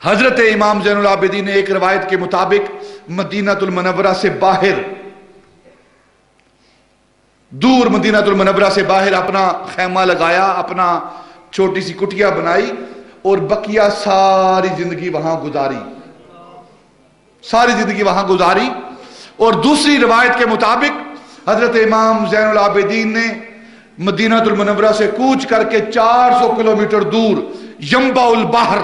حضرت امام زین العابدین نے ایک روایت کے مطابق مدینہ المنورہ سے باہر، دور مدینہ المنورہ سے باہر اپنا خیمہ لگایا، اپنا چھوٹی سی کٹیا بنائی اور بقیہ ساری زندگی وہاں گزاری، ساری زندگی وہاں گزاری۔ اور دوسری روایت کے مطابق حضرت امام زین العابدین نے مدینہ المنورہ سے کوچ کر کے 400 کلومیٹر دور ینبع البحر،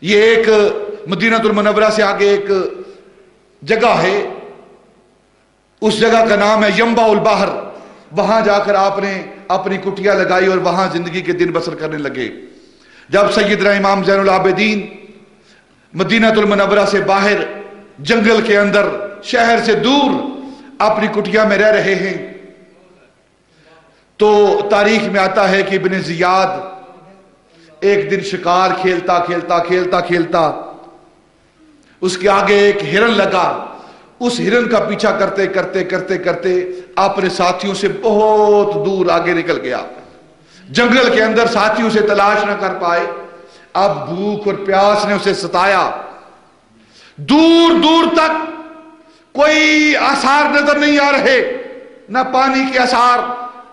یہ ایک مدینہ المنورہ سے آگے ایک جگہ ہے، اس جگہ کا نام ہے ینبع البحر، وہاں جا کر آپ نے اپنی کٹیا لگائی اور وہاں زندگی کے دن بسر کرنے لگے۔ جب سیدنا امام زین العابدین مدینہ المنورہ سے باہر جنگل کے اندر شہر سے دور اپنی کٹیا میں رہ رہے ہیں تو تاریخ میں آتا ہے کہ ابن زیاد ایک دن شکار کھیلتا کھیلتا کھیلتا کھیلتا اس کے آگے ایک ہرن لگا، اس ہرن کا پیچھا کرتے کرتے کرتے کرتے اپنے ساتھیوں سے بہت دور آگے نکل گیا، جنگل کے اندر ساتھیوں سے تلاش نہ کر پائے، اب بھوک اور پیاس نے اسے ستایا، دور دور تک کوئی آثار نظر نہیں آ رہے، نہ پانی کے آثار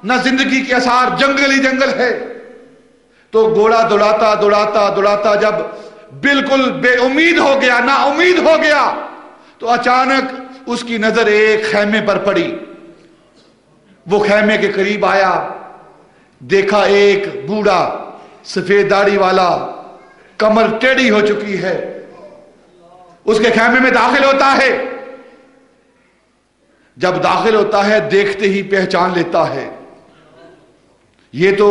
نہ زندگی کے آثار، جنگل ہی جنگل ہے۔ تو گھوڑا دوڑاتا دوڑاتا دوڑاتا جب بالکل بے امید ہو گیا، نا امید ہو گیا، تو اچانک اس کی نظر ایک خیمے پر پڑی، وہ خیمے کے قریب آیا، دیکھا ایک بوڑھا سفید داڑھی والا، کمر ٹیڑھی ہو چکی ہے، اس کے خیمے میں داخل ہوتا ہے، جب داخل ہوتا ہے دیکھتے ہی پہچان لیتا ہے، یہ تو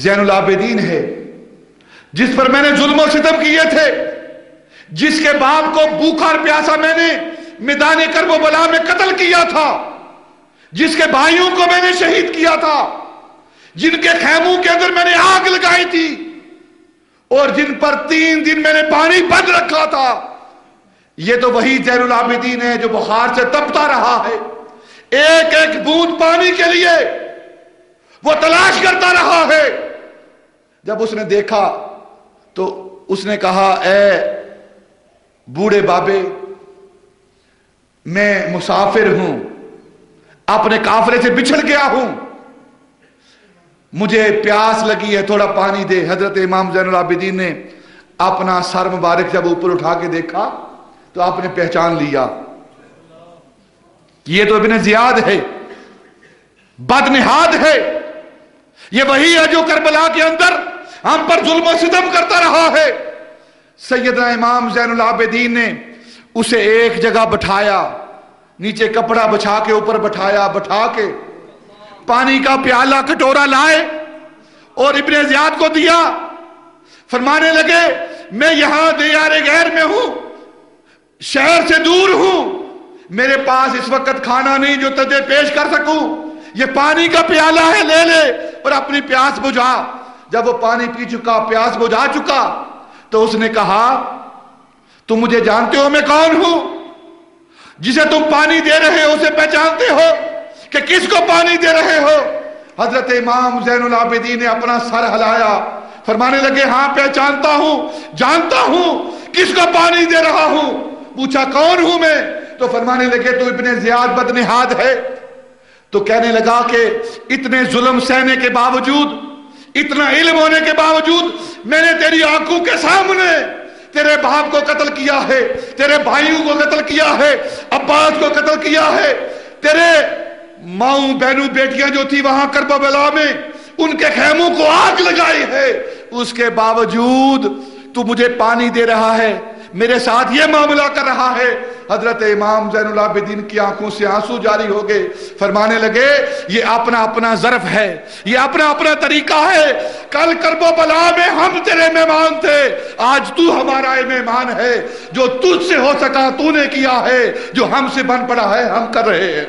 زین العابدین ہے جس پر میں نے ظلم و ستم کیے تھے، جس کے باپ کو بھوکا اور پیاسا میں نے میدان کرب و بلا میں قتل کیا تھا، جس کے بھائیوں کو میں نے شہید کیا تھا، جن کے خیموں کے اندر میں نے آگ لگائی تھی اور جن پر 3 دن میں نے پانی بند رکھا تھا، یہ تو وہی زین العابدین ہے جو بخار سے تپتا رہا ہے، ایک ایک بوند پانی کے لیے وہ تلاش کرتا رہا ہے۔ جب اس نے دیکھا تو اس نے کہا، اے بوڑھے بابے، میں مسافر ہوں، اپنے قافلے سے بچھڑ گیا ہوں، مجھے پیاس لگی ہے، تھوڑا پانی دے۔ حضرت امام زین العابدین نے اپنا سر مبارک جب اوپر اٹھا کے دیکھا تو آپ نے پہچان لیا، یہ تو ابن زیاد ہے، بدنہاد ہے، یہ وہی ہے جو کربلا کے اندر ہم پر ظلم و ستم کرتا رہا ہے۔ سیدنا امام زین العابدین نے اسے ایک جگہ بٹھایا، نیچے کپڑا بچھا کے اوپر بٹھایا، بٹھا کے پانی کا پیالہ کٹورا لائے اور ابن زیاد کو دیا، فرمانے لگے، میں یہاں دیار غیر میں ہوں، شہر سے دور ہوں، میرے پاس اس وقت کھانا نہیں جو تجھے پیش کر سکوں، یہ پانی کا پیالہ ہے، لے لے اور اپنی پیاس بجھا۔ جب وہ پانی پی چکا، پیاس بجھا چکا، تو اس نے کہا، تم مجھے جانتے ہو میں کون ہوں؟ جسے تم پانی دے رہے ہو اسے پہچانتے ہو کہ کس کو پانی دے رہے ہو؟ حضرت امام زین العابدین نے اپنا سر ہلایا، فرمانے لگے، ہاں پہچانتا ہوں، جانتا ہوں کس کو پانی دے رہا ہوں۔ پوچھا، کون ہوں میں؟ تو فرمانے لگے، تو ابن زیاد بدنہاد ہے۔ تو کہنے لگا کہ اتنے ظلم سہنے کے باوجود، اتنا علم ہونے کے باوجود، میں نے تیری آنکھوں کے سامنے تیرے باپ کو قتل کیا ہے، تیرے بھائیوں کو قتل کیا ہے، عباس کو قتل کیا ہے، تیرے ماؤں بہنوں بیٹیاں جو تھی وہاں کربلا میں ان کے خیموں کو آگ لگائی ہے، اس کے باوجود تو مجھے پانی دے رہا ہے، میرے ساتھ یہ معاملہ کر رہا ہے۔ حضرت امام زین العابدین کی آنکھوں سے آنسو جاری ہو گئے، فرمانے لگے، یہ اپنا اپنا ظرف ہے، یہ اپنا اپنا طریقہ ہے، کل کرب و بلا میں ہم تیرے مہمان تھے، آج تو ہمارا مہمان ہے، جو تجھ سے ہو سکا تو نے کیا ہے، جو ہم سے بن پڑا ہے ہم کر رہے ہیں۔